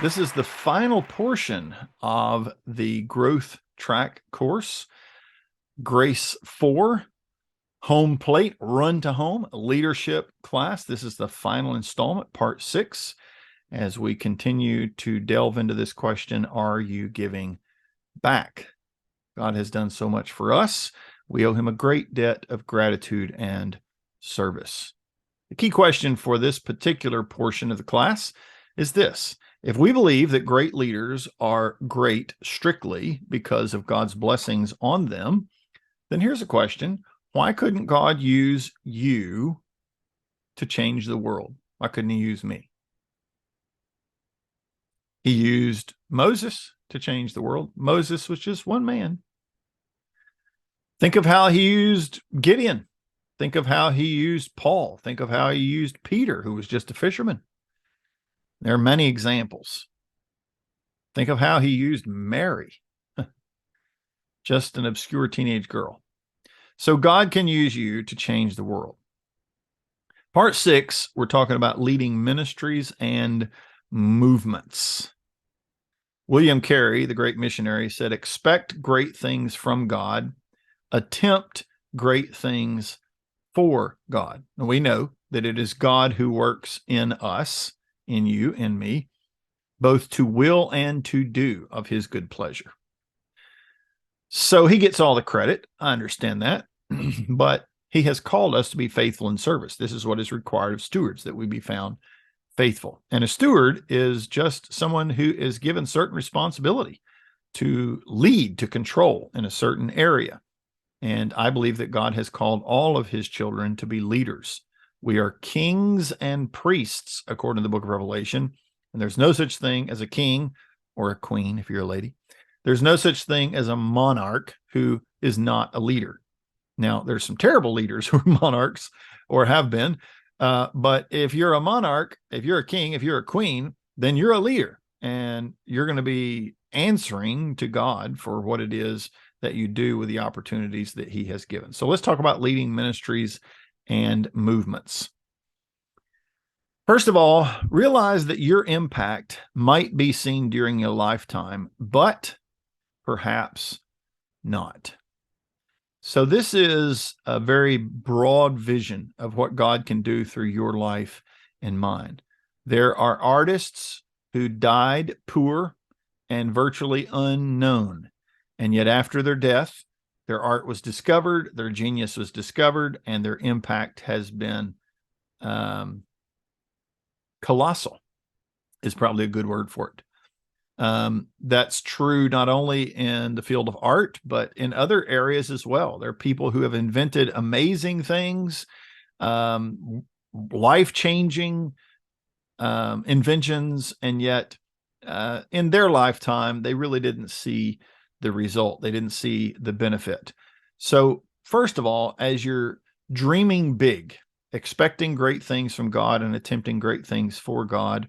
This is the final portion of the Growth Track course, Grace 4, Home Plate, Run to Home, Leadership class. This is the final installment, part 6, as we continue to delve into this question, are you giving back? God has done so much for us. We owe him a great debt of gratitude and service. The key question for this particular portion of the class is this. If we believe that great leaders are great strictly because of God's blessings on them, then here's a question. Why couldn't God use you to change the world? Why couldn't he use me? He used Moses to change the world. Moses was just one man. Think of how he used Gideon. Think of how he used Paul. Think of how he used Peter, who was just a fisherman. There are many examples. Think of how he used Mary, just an obscure teenage girl. So God can use you to change the world. Part 6, we're talking about leading ministries and movements. William Carey, the great missionary, said, expect great things from God, attempt great things for God. And we know that it is God who works in us, in you, in me, both to will and to do of his good pleasure. So he gets all the credit. I understand that. But he has called us to be faithful in service. This is what is required of stewards, that we be found faithful. And a steward is just someone who is given certain responsibility to lead, to control in a certain area. And I believe that God has called all of his children to be leaders. We are kings and priests, according to the book of Revelation. And there's no such thing as a king or a queen, if you're a lady. There's no such thing as a monarch who is not a leader. Now, there's some terrible leaders who are monarchs or have been. But if you're a monarch, if you're a king, if you're a queen, then you're a leader. And you're going to be answering to God for what it is that you do with the opportunities that he has given. So let's talk about leading ministries and movements. First of all, realize that your impact might be seen during your lifetime, but perhaps not. So this is a very broad vision of what God can do through your life and mine. There are artists who died poor and virtually unknown. And yet after their death, their art was discovered, their genius was discovered, and their impact has been colossal, is probably a good word for it. That's true not only in the field of art, but in other areas as well. There are people who have invented amazing things, life-changing inventions, and yet in their lifetime, they really didn't see the result. They didn't see the benefit. So first of all, as you're dreaming big, expecting great things from God and attempting great things for God,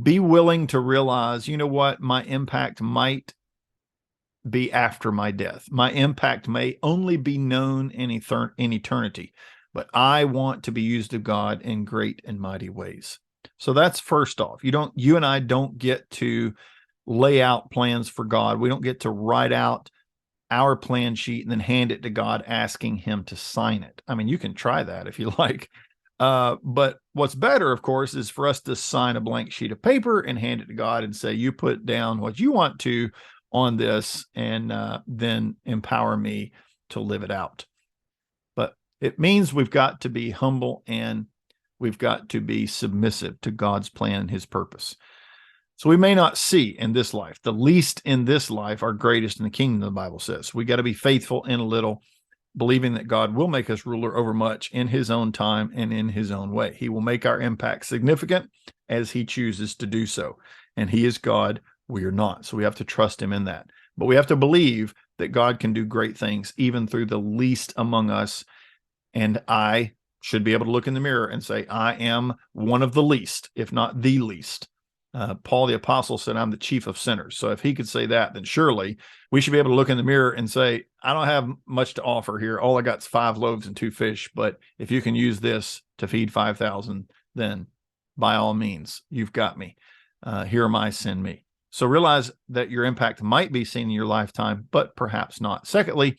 be willing to realize, you know what, my impact might be after my death. My impact may only be known in eternity, but I want to be used of God in great and mighty ways. So that's first off. You and I don't get to lay out plans for God. We don't get to write out our plan sheet and then hand it to God, asking him to sign it. I mean, you can try that if you like. But what's better, of course, is for us to sign a blank sheet of paper and hand it to God and say, you put down what you want to on this, and then empower me to live it out. But it means we've got to be humble and we've got to be submissive to God's plan and his purpose. So we may not see in this life, the least in this life are greatest in the kingdom, the Bible says. We got to be faithful in a little, believing that God will make us ruler over much in his own time and in his own way. He will make our impact significant as he chooses to do so. And he is God, we are not. So we have to trust him in that. But we have to believe that God can do great things, even through the least among us. And I should be able to look in the mirror and say, I am one of the least, if not the least. Paul the apostle said, I'm the chief of sinners. So if he could say that, then surely we should be able to look in the mirror and say, I don't have much to offer here. All I got is 5 loaves and 2 fish. But if you can use this to feed 5,000, then by all means, you've got me. Here am I, send me. So realize that your impact might be seen in your lifetime, but perhaps not. Secondly,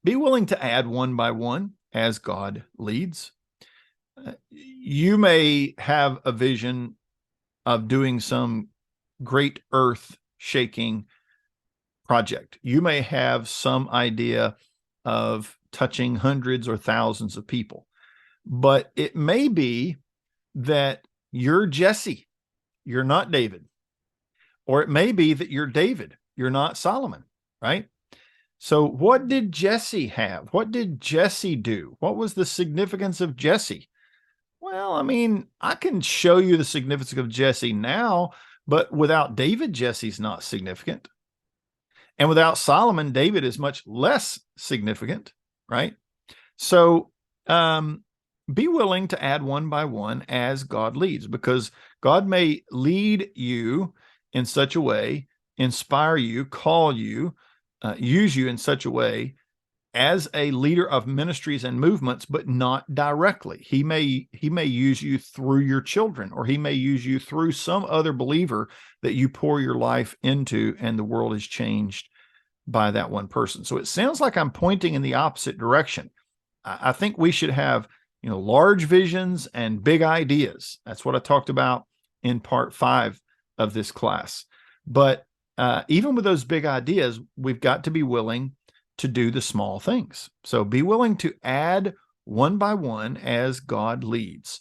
be willing to add one by one as God leads. You may have a vision of doing some great earth shaking project. You may have some idea of touching hundreds or thousands of people, but it may be that you're Jesse, you're not David, or it may be that you're David, you're not Solomon, right? So what did Jesse have? What did Jesse do? What was the significance of Jesse? Well, I mean, I can show you the significance of Jesse now, but without David, Jesse's not significant. And without Solomon, David is much less significant, right? So be willing to add one by one as God leads, because God may lead you in such a way, inspire you, call you, use you in such a way as a leader of ministries and movements, but not directly. He may use you through your children, or he may use you through some other believer that you pour your life into, and the world is changed by that one person. So it sounds like I'm pointing in the opposite direction. I think we should have, large visions and big ideas. That's what I talked about in part 5 of this class. But even with those big ideas, we've got to be willing to do the small things. So be willing to add one by one as God leads.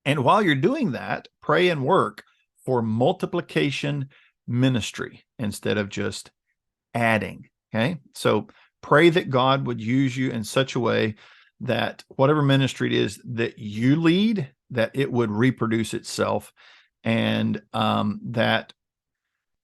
And while you're doing that, pray and work for multiplication ministry instead of just adding. Okay. So pray that God would use you in such a way that whatever ministry it is that you lead, that it would reproduce itself. And that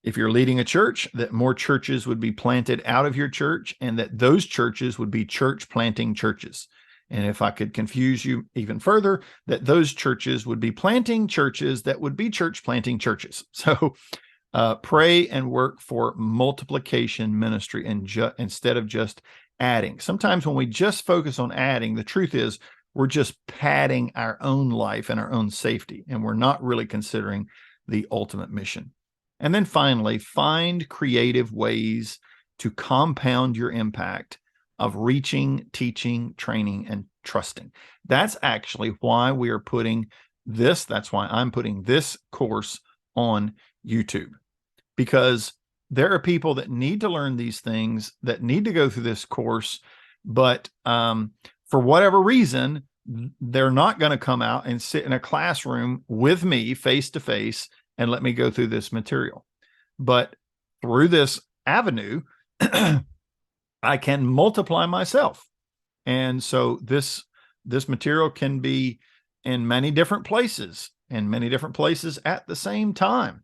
if you're leading a church, that more churches would be planted out of your church, and that those churches would be church planting churches. And if I could confuse you even further, that those churches would be planting churches that would be church planting churches. So pray and work for multiplication ministry instead of just adding. Sometimes when we just focus on adding, the truth is we're just padding our own life and our own safety, and we're not really considering the ultimate mission. And then finally, find creative ways to compound your impact of reaching, teaching, training, and trusting. That's actually why we are putting this, that's why I'm putting this course on YouTube, because there are people that need to learn these things, that need to go through this course, but for whatever reason, they're not going to come out and sit in a classroom with me face to face and let me go through this material. But through this avenue, I can multiply myself. And so this material can be in many different places, and many different places at the same time.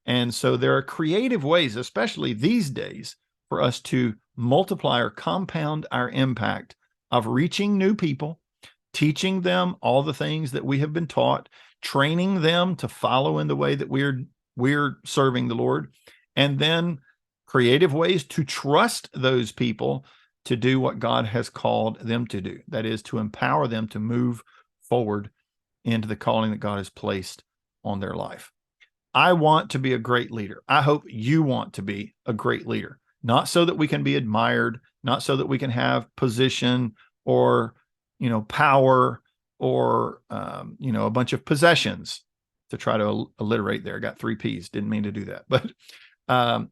And so there are creative ways, especially these days, for us to multiply or compound our impact of reaching new people, teaching them all the things that we have been taught, training them to follow in the way that we're serving the Lord, and then creative ways to trust those people to do what God has called them to do. That is, to empower them to move forward into the calling that God has placed on their life. I want to be a great leader. I hope you want to be a great leader, not so that we can be admired, not so that we can have position or, power or, a bunch of possessions, to try to alliterate there. I got 3 P's. Didn't mean to do that, but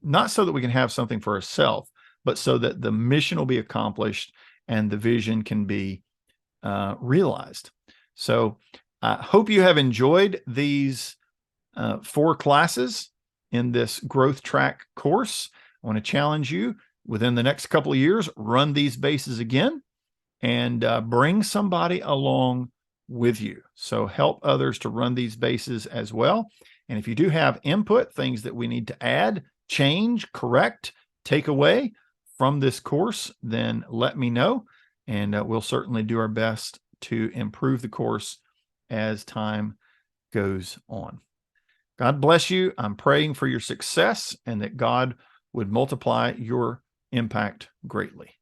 not so that we can have something for ourselves, but so that the mission will be accomplished and the vision can be realized. So I hope you have enjoyed these 4 classes in this growth track course. I want to challenge you within the next couple of years, run these bases again and bring somebody along with you. So help others to run these bases as well. And if you do have input, things that we need to add, change, correct, take away from this course, then let me know. And we'll certainly do our best to improve the course as time goes on. God bless you. I'm praying for your success and that God would multiply your impact greatly.